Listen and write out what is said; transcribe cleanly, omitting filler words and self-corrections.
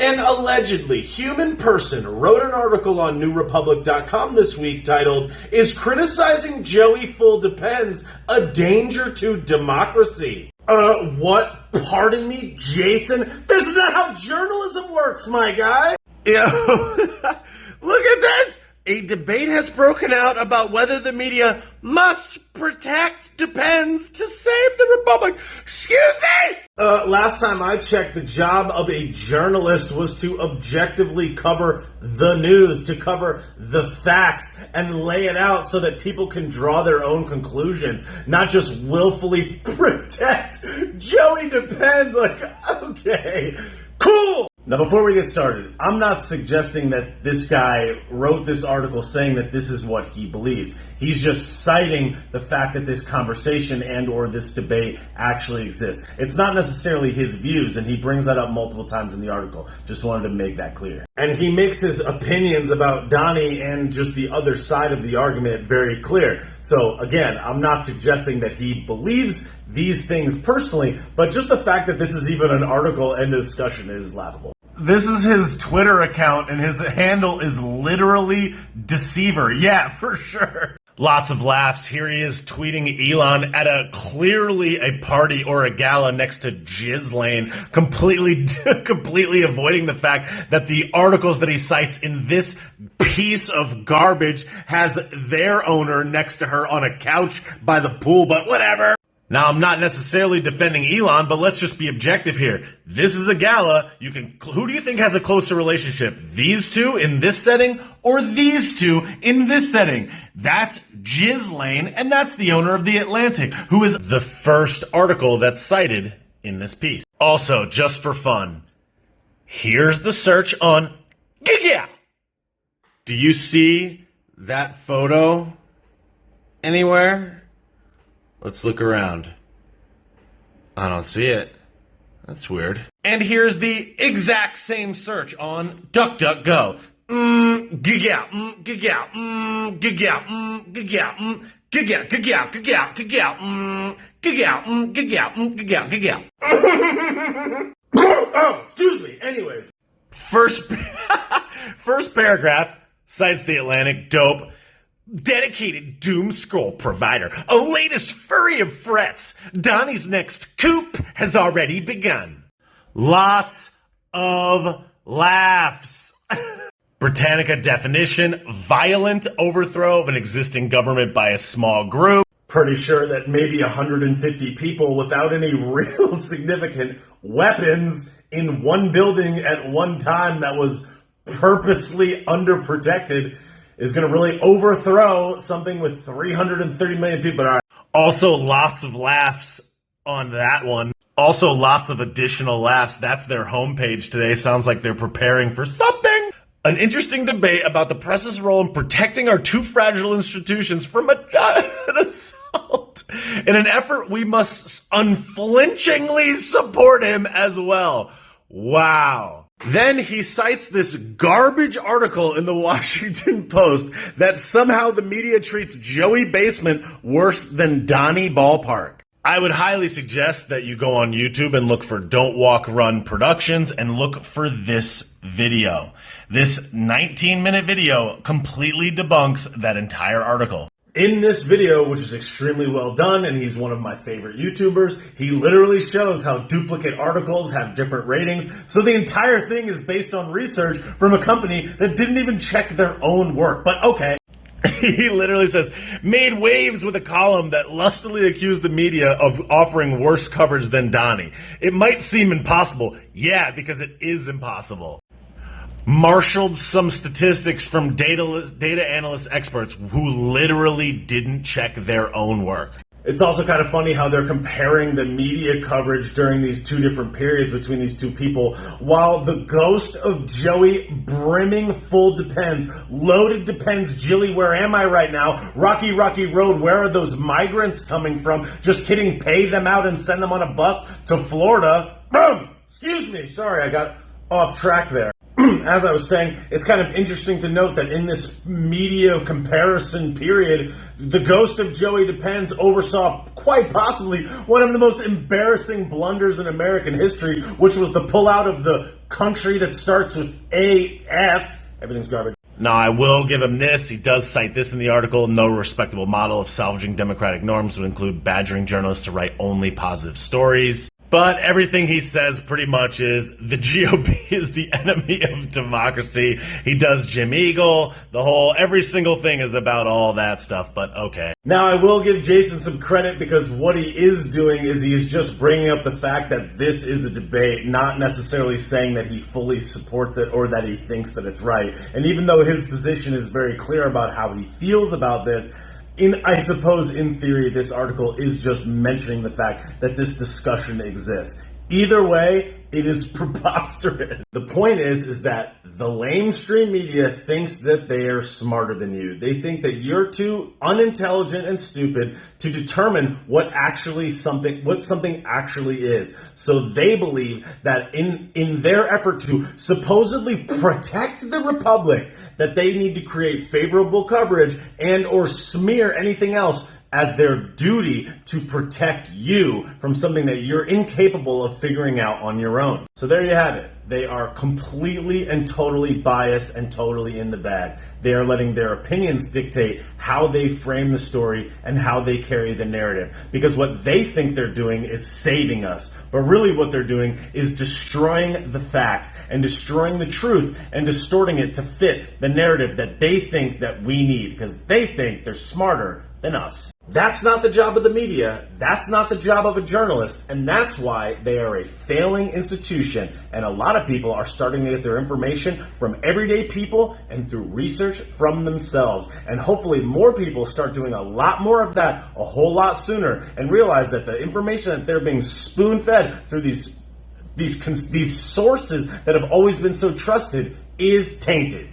An allegedly human person wrote an article on newrepublic.com this week titled, "Is criticizing Joey Full Depends a danger to democracy?" What? Pardon me, Jason? This is not how journalism works, my guy. Yo, look at this. A debate has broken out about whether the media must protect Depends to save the Republic. Excuse me! Last time I checked, the job of a journalist was to objectively cover the news, to cover the facts, and lay it out so that people can draw their own conclusions, not just willfully protect Joey Depends. Like, okay, cool! Now, before we get started, I'm not suggesting that this guy wrote this article saying that this is what he believes. He's just citing the fact that this conversation and or this debate actually exists. It's not necessarily his views, and he brings that up multiple times in the article. Just wanted to make that clear. And he makes his opinions about Donnie and just the other side of the argument very clear. So, again, I'm not suggesting that he believes these things personally, but just the fact that this is even an article and discussion is laughable. This is his Twitter account, and his handle is literally Deceiver. Yeah, for sure. Lots of laughs. Here he is tweeting Elon at clearly a party or a gala next to Ghislaine, completely avoiding the fact that the articles that he cites in this piece of garbage has their owner next to her on a couch by the pool, but whatever. Now, I'm not necessarily defending Elon, but let's just be objective here. This is a gala. Who do you think has a closer relationship? These two in this setting or these two in this setting? That's Ghislaine, and that's the owner of The Atlantic, who is the first article that's cited in this piece. Also, just for fun, here's the search on Giga. Do you see that photo anywhere? Let's look around. I don't see it. That's weird. And here's the exact same search on DuckDuckGo. Gig out, gig out, gig out, gig out, gig out, gig out, gig out, gig out, gig out, gig out, gig out, gig out. Oh, excuse me. Anyways, first paragraph cites The Atlantic. Dope. Dedicated doom scroll provider, a latest flurry of frets. Donnie's next coup has already begun. Lots of laughs. Britannica definition, violent overthrow of an existing government by a small group. Pretty sure that maybe 150 people without any real significant weapons in one building at one time that was purposely underprotected is going to really overthrow something with 330 million people. All right. Also, lots of laughs on that one. Also, lots of additional laughs. That's their homepage today. Sounds like they're preparing for something. An interesting debate about the press's role in protecting our too fragile institutions from an assault. In an effort, we must unflinchingly support him as well. Wow. Then he cites this garbage article in the Washington Post that somehow the media treats Joey Basement worse than Donnie Ballpark. I would highly suggest that you go on YouTube and look for Don't Walk Run Productions and look for this video. This 19-minute video completely debunks that entire article. In this video, which is extremely well done, and he's one of my favorite YouTubers, he literally shows how duplicate articles have different ratings. So the entire thing is based on research from a company that didn't even check their own work. But okay. He literally says, made waves with a column that lustily accused the media of offering worse coverage than Donnie. It might seem impossible. Yeah, because it is impossible. Marshaled some statistics from data analyst experts who literally didn't check their own work. It's also kind of funny how they're comparing the media coverage during these two different periods between these two people, while the ghost of Joey brimming full Depends, loaded Depends, Jilly, where am I right now? Rocky Road, where are those migrants coming from? Just kidding, pay them out and send them on a bus to Florida. Boom! Excuse me, sorry, I got off track there. as I was saying, it's kind of interesting to note that in this media comparison period, the ghost of Joey Depends oversaw quite possibly one of the most embarrassing blunders in American history, which was the pullout of the country that starts with AF. Everything's garbage. Now, I will give him this. He does cite this in the article. No respectable model of salvaging democratic norms would include badgering journalists to write only positive stories. But everything he says pretty much is the GOP is the enemy of democracy. He does Jim Eagle. Every single thing is about all that stuff, but okay. Now, I will give Jason some credit because what he is doing is he is just bringing up the fact that this is a debate, not necessarily saying that he fully supports it or that he thinks that it's right. And even though his position is very clear about how he feels about this, I suppose in theory, this article is just mentioning the fact that this discussion exists. Either way, it is preposterous. The point is that the lamestream media thinks that they are smarter than you. They think that you're too unintelligent and stupid to determine what something actually is. So they believe that in their effort to supposedly protect the republic, that they need to create favorable coverage and or smear anything else as their duty to protect you from something that you're incapable of figuring out on your own. So there you have it. They are completely and totally biased and totally in the bag. They are letting their opinions dictate how they frame the story and how they carry the narrative. Because what they think they're doing is saving us. But really what they're doing is destroying the facts and destroying the truth and distorting it to fit the narrative that they think that we need. Because they think they're smarter than us. That's not the job of the media. That's not the job of a journalist. And that's why they are a failing institution. And a lot of people are starting to get their information from everyday people and through research from themselves. And hopefully more people start doing a lot more of that a whole lot sooner and realize that the information that they're being spoon-fed through these sources that have always been so trusted is tainted.